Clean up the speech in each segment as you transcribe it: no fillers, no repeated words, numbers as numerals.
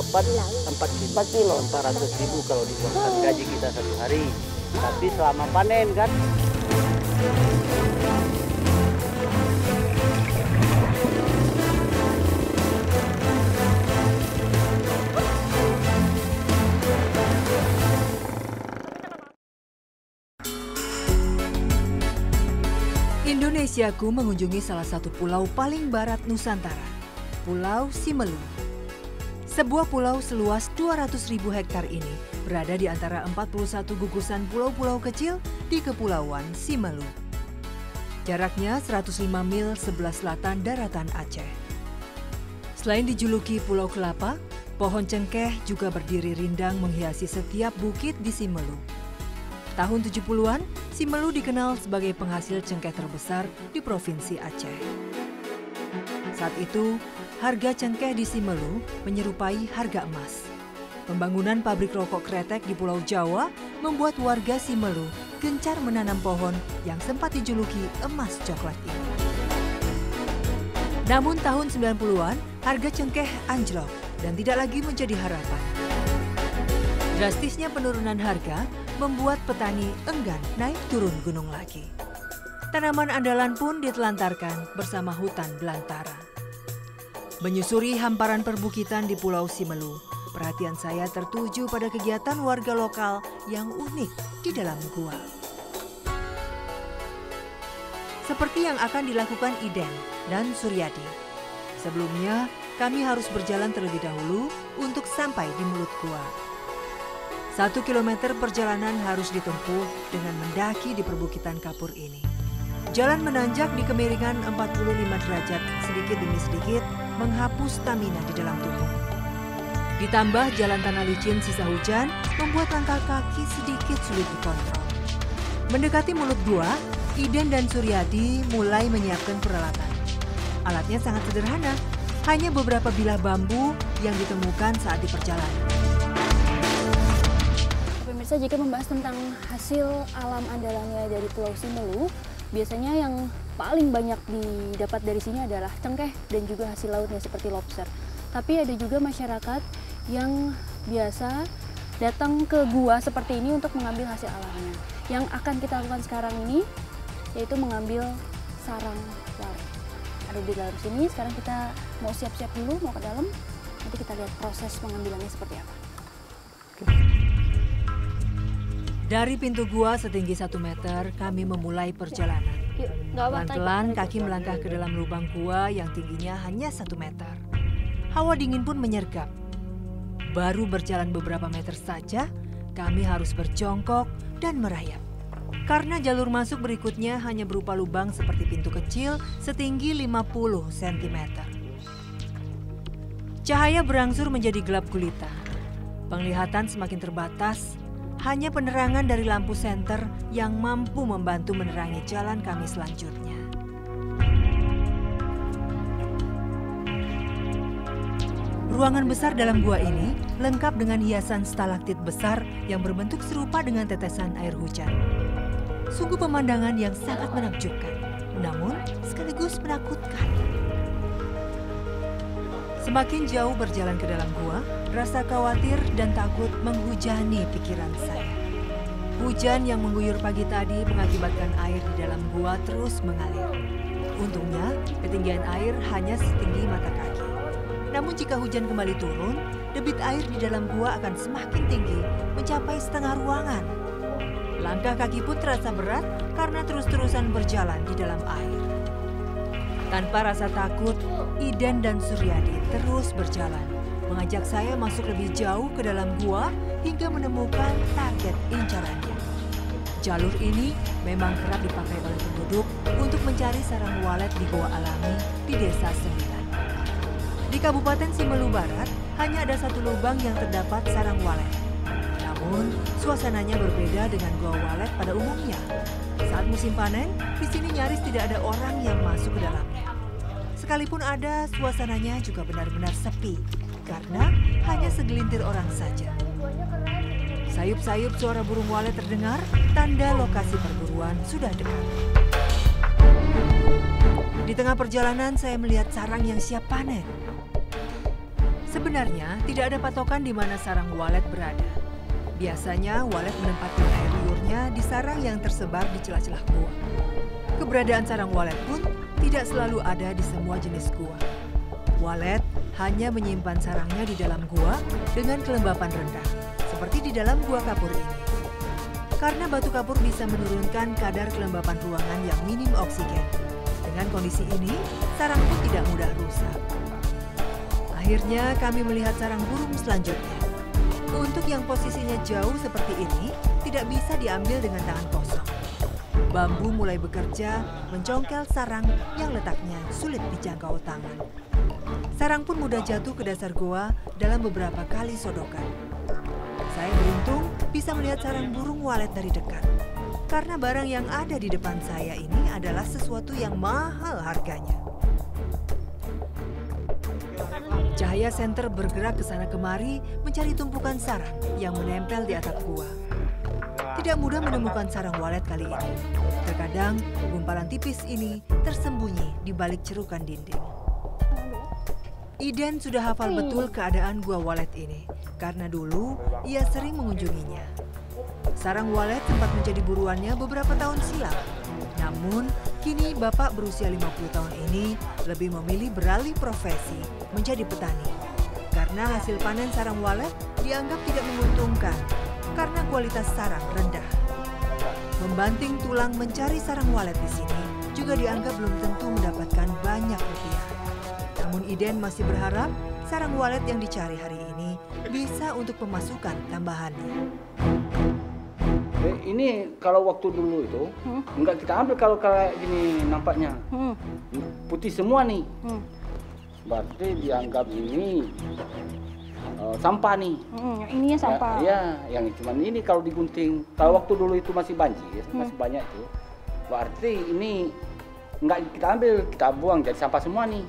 dapat 4 kilo. 4 kilo. 400.000 kalau dibuatkan gaji kita satu hari. Tapi selama panen kan. Indonesiaku mengunjungi salah satu pulau paling barat Nusantara, Pulau Simelu. Sebuah pulau seluas 200.000 hektar ini berada di antara 41 gugusan pulau-pulau kecil di Kepulauan Simelu. Jaraknya 105 mil sebelah selatan daratan Aceh. Selain dijuluki Pulau Kelapa, pohon cengkeh juga berdiri rindang menghiasi setiap bukit di Simelu. Tahun 70-an, Simelu dikenal sebagai penghasil cengkeh terbesar di Provinsi Aceh. Saat itu, harga cengkeh di Simelu menyerupai harga emas. Pembangunan pabrik rokok kretek di Pulau Jawa membuat warga Simelu gencar menanam pohon yang sempat dijuluki emas coklat ini. Namun tahun 90-an, harga cengkeh anjlok dan tidak lagi menjadi harapan. Drastisnya penurunan harga membuat petani enggan naik turun gunung lagi. Tanaman andalan pun ditelantarkan bersama hutan belantara. Menyusuri hamparan perbukitan di Pulau Simelu, perhatian saya tertuju pada kegiatan warga lokal yang unik di dalam gua. Seperti yang akan dilakukan Iden dan Suryadi. Sebelumnya, kami harus berjalan terlebih dahulu untuk sampai di mulut gua. 1 kilometer perjalanan harus ditempuh dengan mendaki di perbukitan kapur ini. Jalan menanjak di kemiringan 45 derajat sedikit demi sedikit menghapus stamina di dalam tubuh. Ditambah jalan tanah licin sisa hujan membuat langkah kaki sedikit sulit dikontrol. Mendekati mulut gua, Iden dan Suryadi mulai menyiapkan peralatan. Alatnya sangat sederhana, hanya beberapa bilah bambu yang ditemukan saat di perjalanan. Pemirsa, jika membahas tentang hasil alam andalannya dari Pulau Simelu, biasanya yang paling banyak didapat dari sini adalah cengkeh dan juga hasil lautnya seperti lobster. Tapi ada juga masyarakat yang biasa datang ke gua seperti ini untuk mengambil hasil alamnya. Yang akan kita lakukan sekarang ini yaitu mengambil sarang walet. Ada di dalam sini, sekarang kita mau siap-siap dulu, mau ke dalam. Nanti kita lihat proses pengambilannya seperti apa. Dari pintu gua setinggi 1 meter, kami memulai perjalanan. Pelan-pelan kaki melangkah ke dalam lubang gua yang tingginya hanya 1 meter. Hawa dingin pun menyergap. Baru berjalan beberapa meter saja, kami harus berjongkok dan merayap. Karena jalur masuk berikutnya hanya berupa lubang seperti pintu kecil setinggi 50 cm. Cahaya berangsur menjadi gelap gulita. Penglihatan semakin terbatas. Hanya penerangan dari lampu senter yang mampu membantu menerangi jalan kami selanjutnya. Ruangan besar dalam gua ini lengkap dengan hiasan stalaktit besar yang berbentuk serupa dengan tetesan air hujan. Sungguh pemandangan yang sangat menakjubkan, namun sekaligus menakutkan. Semakin jauh berjalan ke dalam gua, rasa khawatir dan takut menghujani pikiran saya. Hujan yang mengguyur pagi tadi mengakibatkan air di dalam gua terus mengalir. Untungnya, ketinggian air hanya setinggi mata kaki. Namun jika hujan kembali turun, debit air di dalam gua akan semakin tinggi, mencapai setengah ruangan. Langkah kaki pun terasa berat karena terus-terusan berjalan di dalam air. Tanpa rasa takut, Iden dan Suryadi terus berjalan, mengajak saya masuk lebih jauh ke dalam gua hingga menemukan target incarannya. Jalur ini memang kerap dipakai oleh penduduk untuk mencari sarang walet di gua alami di Desa Sembilan. Di Kabupaten Simelu Barat, hanya ada 1 lubang yang terdapat sarang walet. Namun, suasananya berbeda dengan gua walet pada umumnya. Saat musim panen, di sini nyaris tidak ada orang yang masuk ke dalamnya. Sekalipun ada, suasananya juga benar-benar sepi, karena hanya segelintir orang saja. Sayup-sayup suara burung walet terdengar, tanda lokasi perburuan sudah dekat. Di tengah perjalanan, saya melihat sarang yang siap panen. Sebenarnya tidak ada patokan di mana sarang walet berada. Biasanya walet menempatkan air liurnya di sarang yang tersebar di celah-celah gua. Keberadaan sarang walet pun tidak selalu ada di semua jenis gua. Walet hanya menyimpan sarangnya di dalam gua dengan kelembapan rendah, seperti di dalam gua kapur ini. Karena batu kapur bisa menurunkan kadar kelembapan ruangan yang minim oksigen. Dengan kondisi ini, sarang pun tidak mudah rusak. Akhirnya kami melihat sarang burung selanjutnya. Untuk yang posisinya jauh seperti ini, tidak bisa diambil dengan tangan kosong. Bambu mulai bekerja mencongkel sarang yang letaknya sulit dijangkau tangan. Sarang pun mudah jatuh ke dasar goa dalam beberapa kali sodokan. Saya beruntung bisa melihat sarang burung walet dari dekat. Karena barang yang ada di depan saya ini adalah sesuatu yang mahal harganya. Cahaya senter bergerak ke sana kemari mencari tumpukan sarang yang menempel di atap gua. Tidak mudah menemukan sarang walet kali ini. Terkadang gumpalan tipis ini tersembunyi di balik cerukan dinding. Iden sudah hafal betul keadaan gua walet ini, karena dulu ia sering mengunjunginya. Sarang walet sempat menjadi buruannya beberapa tahun silam. Namun, kini bapak berusia 50 tahun ini lebih memilih beralih profesi menjadi petani. Karena hasil panen sarang walet dianggap tidak menguntungkan, karena kualitas sarang rendah. Membanting tulang mencari sarang walet di sini juga dianggap belum tentu mendapatkan banyak rupiah. Namun Iden masih berharap sarang walet yang dicari hari ini bisa untuk pemasukan tambahannya. Ini kalau waktu dulu itu enggak kita ambil kalau kayak gini nampaknya. Putih semua nih. Berarti dianggap ini sampah nih. Yang ininya sampah. Ya, yang cuman ini kalau digunting. Kalau waktu dulu itu masih banjir, masih banyak itu. Berarti ini enggak kita ambil, kita buang jadi sampah semua nih.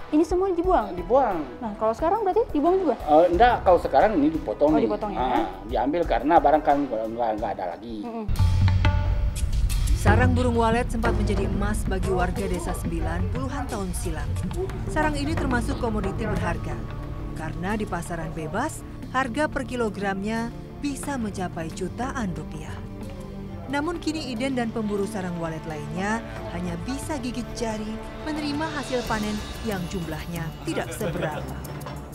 Ini semua dibuang? Dibuang. Nah, kalau sekarang berarti dibuang juga? Enggak, kalau sekarang ini dipotong nih. Dipotong ya? Diambil karena barang kan enggak ada lagi. Sarang burung walet sempat menjadi emas bagi warga desa 9 puluhan tahun silam. Sarang ini termasuk komoditi berharga. Karena di pasaran bebas, harga per kilogramnya bisa mencapai jutaan rupiah. Namun kini Iden dan pemburu sarang walet lainnya hanya bisa gigit jari menerima hasil panen yang jumlahnya tidak seberapa.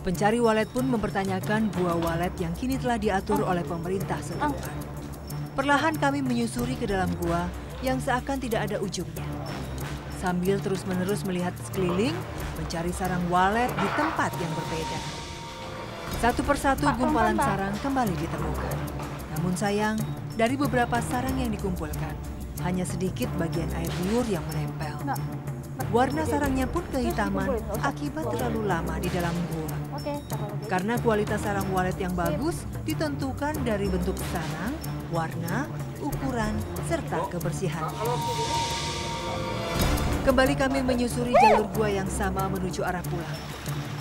Pencari walet pun mempertanyakan gua walet yang kini telah diatur oleh pemerintah setempat. Perlahan kami menyusuri ke dalam gua yang seakan tidak ada ujungnya. Sambil terus-menerus melihat sekeliling, mencari sarang walet di tempat yang berbeda. Satu persatu gumpalan sarang kembali ditemukan. Namun sayang, dari beberapa sarang yang dikumpulkan, hanya sedikit bagian air liur yang menempel. Warna sarangnya pun kehitaman akibat terlalu lama di dalam gua. Karena kualitas sarang walet yang bagus ditentukan dari bentuk sarang, warna, ukuran, serta kebersihannya. Kembali kami menyusuri jalur gua yang sama menuju arah pulang.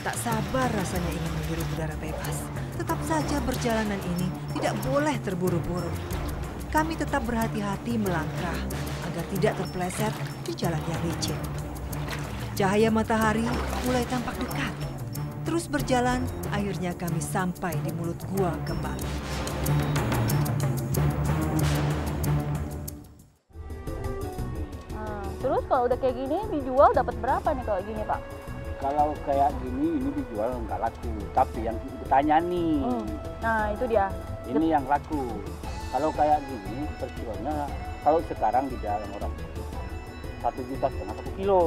Tak sabar rasanya ingin menghirup udara bebas. Tetap saja perjalanan ini tidak boleh terburu-buru. Kami tetap berhati-hati melangkah agar tidak terpeleset di jalan yang licin. Cahaya matahari mulai tampak dekat. Terus berjalan, akhirnya kami sampai di mulut gua kembali. Terus kalau udah kayak gini dijual dapat berapa nih kalau gini, Pak? Kalau kayak gini ini dijual nggak laku, tapi yang bertanya nih. Nah itu dia. Ini yang laku. Kalau kayak gini per kilonya, kalau sekarang di dalam orang 1,5 juta 1 kilo.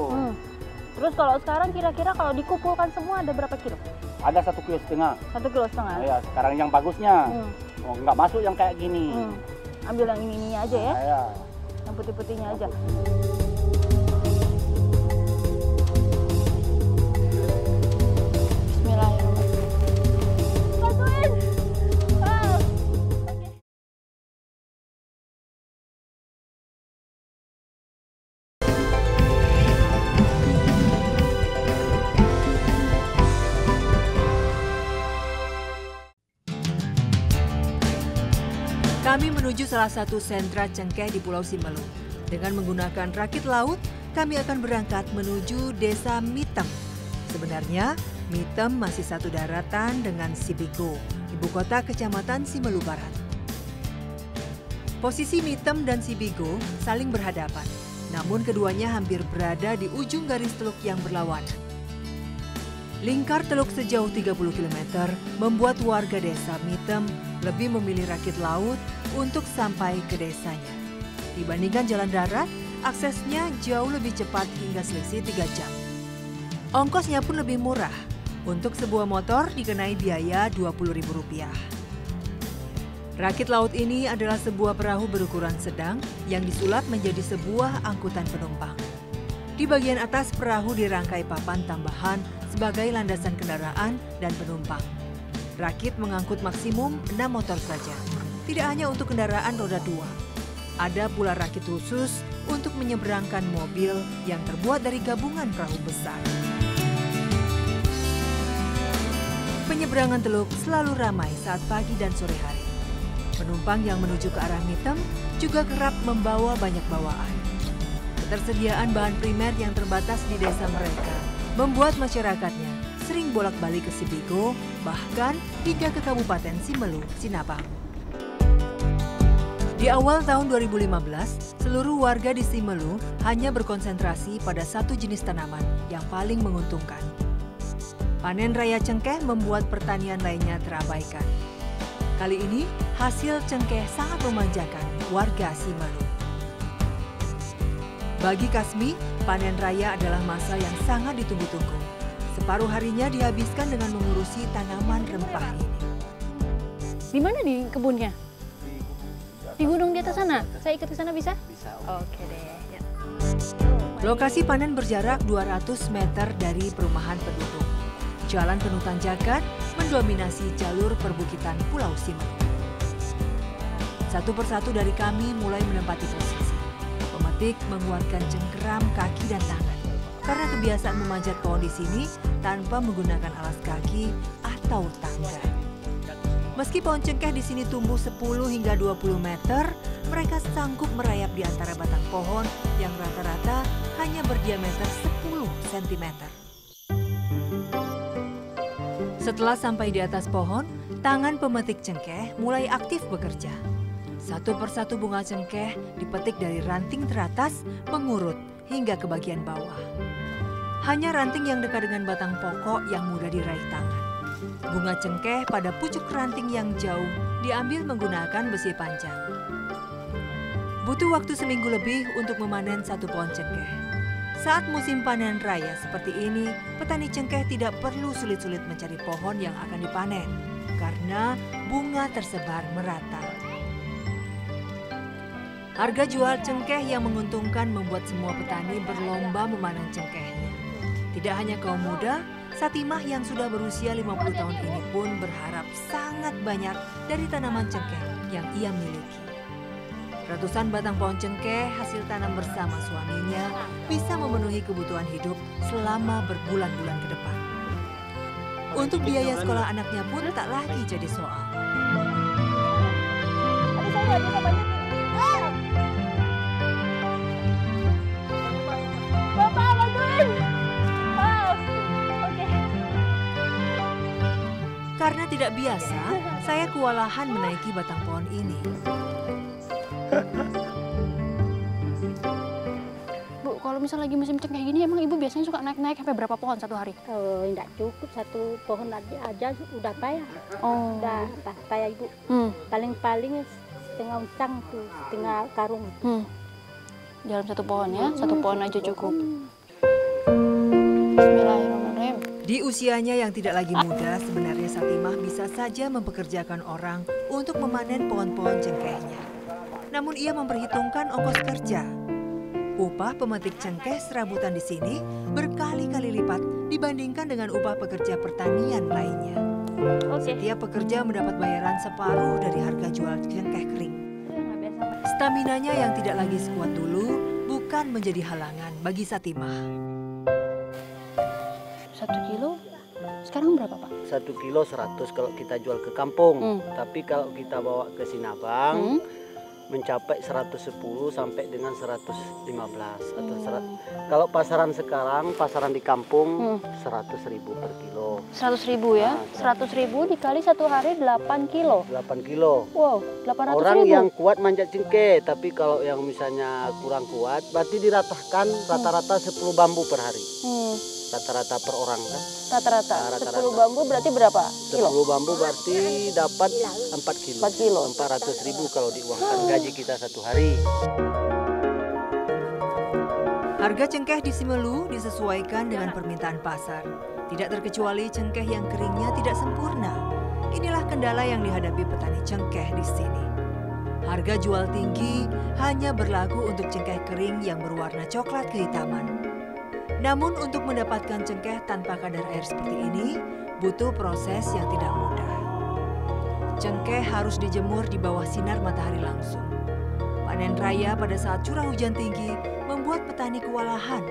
Terus kalau sekarang kira-kira kalau dikumpulkan semua ada berapa kilo? Ada 1,5 kilo. 1,5 kilo. Ya sekarang yang bagusnya, nggak masuk yang kayak gini. Ambil yang ini aja ya? Ya. Yang putih-putihnya aja. Kami menuju salah satu sentra cengkeh di Pulau Simelu. Dengan menggunakan rakit laut, kami akan berangkat menuju Desa Mitem. Sebenarnya, Mitem masih satu daratan dengan Sibigo, ibu kota kecamatan Simelu Barat. Posisi Mitem dan Sibigo saling berhadapan, namun keduanya hampir berada di ujung garis teluk yang berlawanan. Lingkar teluk sejauh 30 km membuat warga desa Mitem lebih memilih rakit laut untuk sampai ke desanya. Dibandingkan jalan darat, aksesnya jauh lebih cepat hingga selisih 3 jam. Ongkosnya pun lebih murah. Untuk sebuah motor dikenai biaya Rp20.000. Rakit laut ini adalah sebuah perahu berukuran sedang yang disulap menjadi sebuah angkutan penumpang. Di bagian atas perahu dirangkai papan tambahan sebagai landasan kendaraan dan penumpang. Rakit mengangkut maksimum 6 motor saja. Tidak hanya untuk kendaraan roda 2. Ada pula rakit khusus untuk menyeberangkan mobil yang terbuat dari gabungan perahu besar. Penyeberangan teluk selalu ramai saat pagi dan sore hari. Penumpang yang menuju ke arah Mitem juga kerap membawa banyak bawaan. Ketersediaan bahan primer yang terbatas di desa mereka membuat masyarakatnya sering bolak-balik ke Sibigo, bahkan hingga ke Kabupaten Simelu, Sinabang. Di awal tahun 2015, seluruh warga di Simelu hanya berkonsentrasi pada satu jenis tanaman yang paling menguntungkan. Panen raya cengkeh membuat pertanian lainnya terabaikan. Kali ini, hasil cengkeh sangat memanjakan warga Simelu. Bagi Kasmi, panen raya adalah masa yang sangat ditunggu-tunggu. Separuh harinya dihabiskan dengan mengurusi tanaman rempah ini. Di mana di kebunnya? Di gunung di atas sana? Saya ikut ke sana bisa? Bisa. Oke deh. Ya. Lokasi panen berjarak 200 meter dari perumahan penduduk. Jalan penuh tanjakan mendominasi jalur perbukitan Pulau Simelu. Satu persatu dari kami mulai menempati posisi. Pemetik menguatkan cengkeram kaki dan tangan. Karena kebiasaan memanjat pohon di sini tanpa menggunakan alas kaki atau tangga. Meski pohon cengkeh di sini tumbuh 10 hingga 20 meter, mereka sanggup merayap di antara batang pohon yang rata-rata hanya berdiameter 10 cm. Setelah sampai di atas pohon, tangan pemetik cengkeh mulai aktif bekerja. Satu persatu bunga cengkeh dipetik dari ranting teratas mengurut hingga ke bagian bawah. Hanya ranting yang dekat dengan batang pokok yang mudah diraih tangan. Bunga cengkeh pada pucuk ranting yang jauh diambil menggunakan besi panjang. Butuh waktu seminggu lebih untuk memanen satu pohon cengkeh. Saat musim panen raya seperti ini, petani cengkeh tidak perlu sulit-sulit mencari pohon yang akan dipanen karena bunga tersebar merata. Harga jual cengkeh yang menguntungkan membuat semua petani berlomba memanen cengkehnya. Tidak hanya kaum muda, Satimah yang sudah berusia 50 tahun ini pun berharap sangat banyak dari tanaman cengkeh yang ia miliki. Ratusan batang pohon cengkeh hasil tanam bersama suaminya bisa memenuhi kebutuhan hidup selama berbulan-bulan ke depan. Untuk biaya sekolah anaknya pun tak lagi jadi soal. Bapak bantuin. Oke. Karena tidak biasa, saya kewalahan menaiki batang pohon ini. Bu, kalau misal lagi musim cengkeh gini, emang ibu biasanya suka naik-naik sampai berapa pohon satu hari? Enggak cukup satu pohon aja udah payah. Oh. Udah payah ibu. Paling-paling setengah uncang tuh, setengah karung. Dalam satu pohon ya, satu pohon aja cukup. Bismillahirrahmanirrahim. Di usianya yang tidak lagi muda, sebenarnya Satimah bisa saja mempekerjakan orang untuk memanen pohon-pohon cengkehnya. Namun ia memperhitungkan ongkos kerja. Upah pemetik cengkeh serabutan di sini berkali-kali lipat dibandingkan dengan upah pekerja pertanian lainnya. Setiap pekerja mendapat bayaran separuh dari harga jual cengkeh kering. Staminanya yang tidak lagi sekuat dulu bukan menjadi halangan bagi Satimah. 1 kilo sekarang berapa, Pak? 1 kilo 100 kalau kita jual ke kampung. Tapi kalau kita bawa ke Sinabang, mencapai 110 sampai dengan 115 atau kalau pasaran sekarang, pasaran di kampung 100.000 per kilo. 100.000 ya? 100.000 dikali satu hari 8 kilo. 8 kilo. Wow, 800.000. Orang yang kuat manjat cengkeh, tapi kalau yang misalnya kurang kuat, berarti diratahkan rata-rata 10 bambu per hari. Rata-rata per orang kan? Rata-rata. 10 bambu berarti berapa kilo? 10 bambu berarti dapat 4 kilo. 4 kilo. 400.000 kalau diuangkan gaji kita satu hari. Harga cengkeh di Simelu disesuaikan dengan permintaan pasar. Tidak terkecuali cengkeh yang keringnya tidak sempurna. Inilah kendala yang dihadapi petani cengkeh di sini. Harga jual tinggi hanya berlaku untuk cengkeh kering yang berwarna coklat kehitaman. Namun untuk mendapatkan cengkeh tanpa kadar air seperti ini, butuh proses yang tidak mudah. Cengkeh harus dijemur di bawah sinar matahari langsung. Panen raya pada saat curah hujan tinggi membuat petani kewalahan.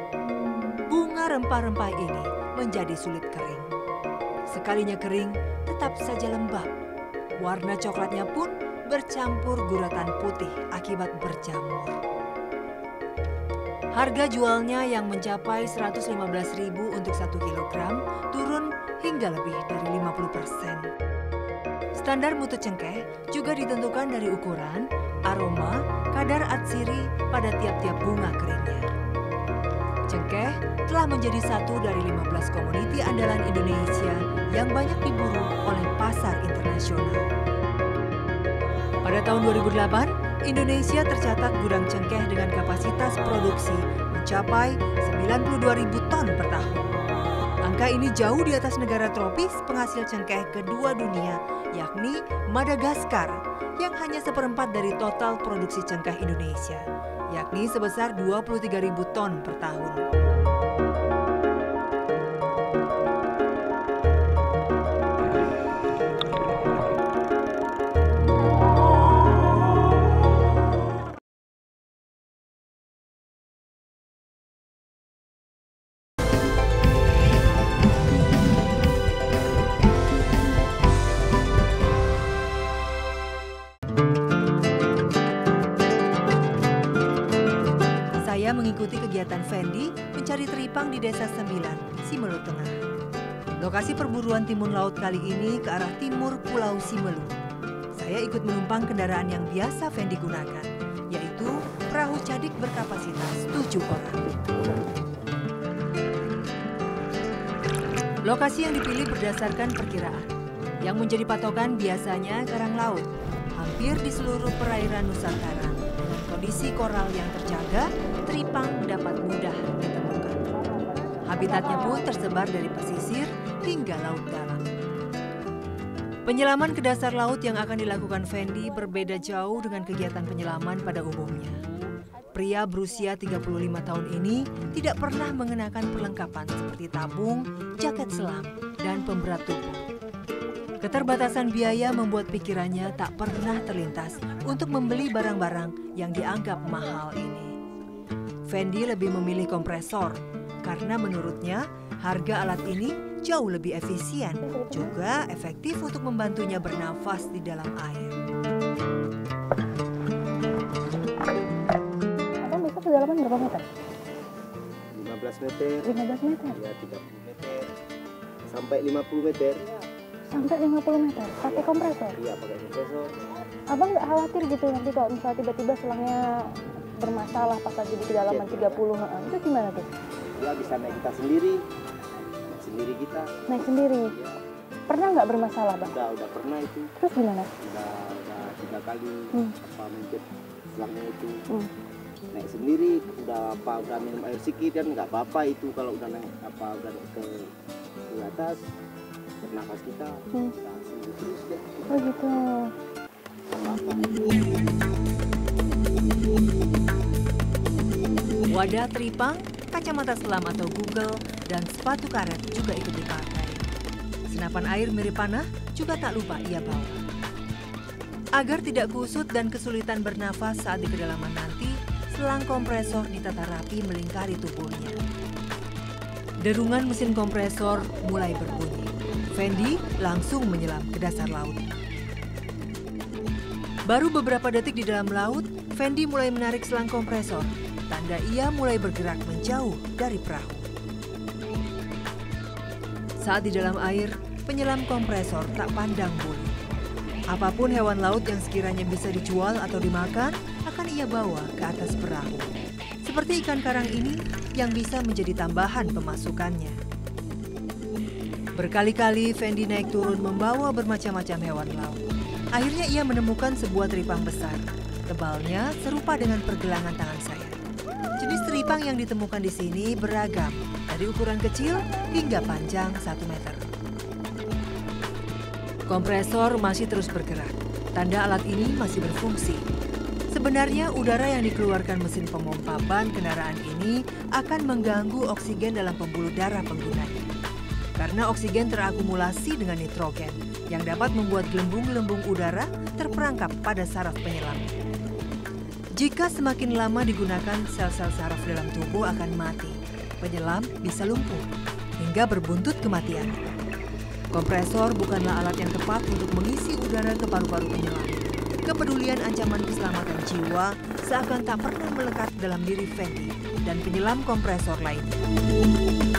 Bunga rempah-rempah ini menjadi sulit kering. Sekalinya kering, tetap saja lembab. Warna coklatnya pun bercampur guratan putih akibat berjamur. Harga jualnya yang mencapai 115.000 untuk 1 kilogram turun hingga lebih dari 50%. Standar mutu cengkeh juga ditentukan dari ukuran, aroma, kadar atsiri pada tiap-tiap bunga keringnya. Cengkeh telah menjadi satu dari 15 komoditi andalan Indonesia yang banyak diburu oleh pasar internasional. Pada tahun 2008, Indonesia tercatat gudang cengkeh dengan kapasitas produksi mencapai 92.000 ton per tahun. Angka ini jauh di atas negara tropis penghasil cengkeh kedua dunia, yakni Madagaskar, yang hanya 1/4 dari total produksi cengkeh Indonesia, yakni sebesar 23.000 ton per tahun. Saya mengikuti kegiatan Fendi mencari teripang di Desa Sembilan, Simelu Tengah. Lokasi perburuan timun laut kali ini ke arah timur Pulau Simelu. Saya ikut menumpang kendaraan yang biasa Fendi gunakan, yaitu perahu cadik berkapasitas 7 orang. Lokasi yang dipilih berdasarkan perkiraan. Yang menjadi patokan biasanya karang laut, hampir di seluruh perairan Nusantara. Kondisi koral yang terjaga, teripang dapat mudah ditemukan. Habitatnya pun tersebar dari pesisir hingga laut dalam. Penyelaman ke dasar laut yang akan dilakukan Fendi berbeda jauh dengan kegiatan penyelaman pada umumnya. Pria berusia 35 tahun ini tidak pernah mengenakan perlengkapan seperti tabung, jaket selam, dan pemberat tubuh. Keterbatasan biaya membuat pikirannya tak pernah terlintas untuk membeli barang-barang yang dianggap mahal ini. Fendi lebih memilih kompresor karena menurutnya harga alat ini jauh lebih efisien, juga efektif untuk membantunya bernafas di dalam air. Abang bisa kedalaman berapa meter? 15 meter. 15 meter? Ya, 30 meter. Sampai 50 meter. Sampai 50 meter? Pakai kompresor? Iya, pakai kompresor. Abang nggak khawatir gitu nanti kalau misalnya tiba-tiba selangnya bermasalah pas lagi di kedalaman 30, itu gimana tuh? Ya, bisa naik kita sendiri. Naik sendiri kita. Naik sendiri? Ya. Pernah nggak bermasalah, Bang? Udah pernah itu. Terus gimana? Udah 3 kali mencet selangnya itu. Naik sendiri, udah minum air sedikit kan nggak apa-apa itu kalau udah naik udah ke atas bernafas kita sembuh terus deh. Oh gitu. Wadah teripang, kacamata selam atau Google, dan sepatu karet juga ikut dipakai. Senapan air mirip panah juga tak lupa ia bawa. Agar tidak kusut dan kesulitan bernafas saat di kedalaman nanti, selang kompresor ditata rapi melingkari tubuhnya. Derungan mesin kompresor mulai berbunyi. Fendi langsung menyelam ke dasar laut. Baru beberapa detik di dalam laut, Fendi mulai menarik selang kompresor, tanda ia mulai bergerak menjauh dari perahu. Saat di dalam air, penyelam kompresor tak pandang bulu. Apapun hewan laut yang sekiranya bisa dijual atau dimakan, akan ia bawa ke atas perahu. Seperti ikan karang ini yang bisa menjadi tambahan pemasukannya. Berkali-kali Fendi naik turun membawa bermacam-macam hewan laut. Akhirnya ia menemukan sebuah teripang besar. Tebalnya serupa dengan pergelangan tangan saya. Jenis teripang yang ditemukan di sini beragam, dari ukuran kecil hingga panjang 1 meter. Kompresor masih terus bergerak. Tanda alat ini masih berfungsi. Sebenarnya udara yang dikeluarkan mesin pompa ban kendaraan ini akan mengganggu oksigen dalam pembuluh darah penggunanya. Karena oksigen terakumulasi dengan nitrogen yang dapat membuat gelembung-gelembung udara terperangkap pada saraf penyelam. Jika semakin lama digunakan, sel-sel saraf dalam tubuh akan mati. Penyelam bisa lumpuh hingga berbuntut kematian. Kompresor bukanlah alat yang tepat untuk mengisi udara ke paru-paru penyelam. Kepedulian ancaman keselamatan jiwa seakan tak pernah melekat dalam diri Fendi dan penyelam kompresor lainnya.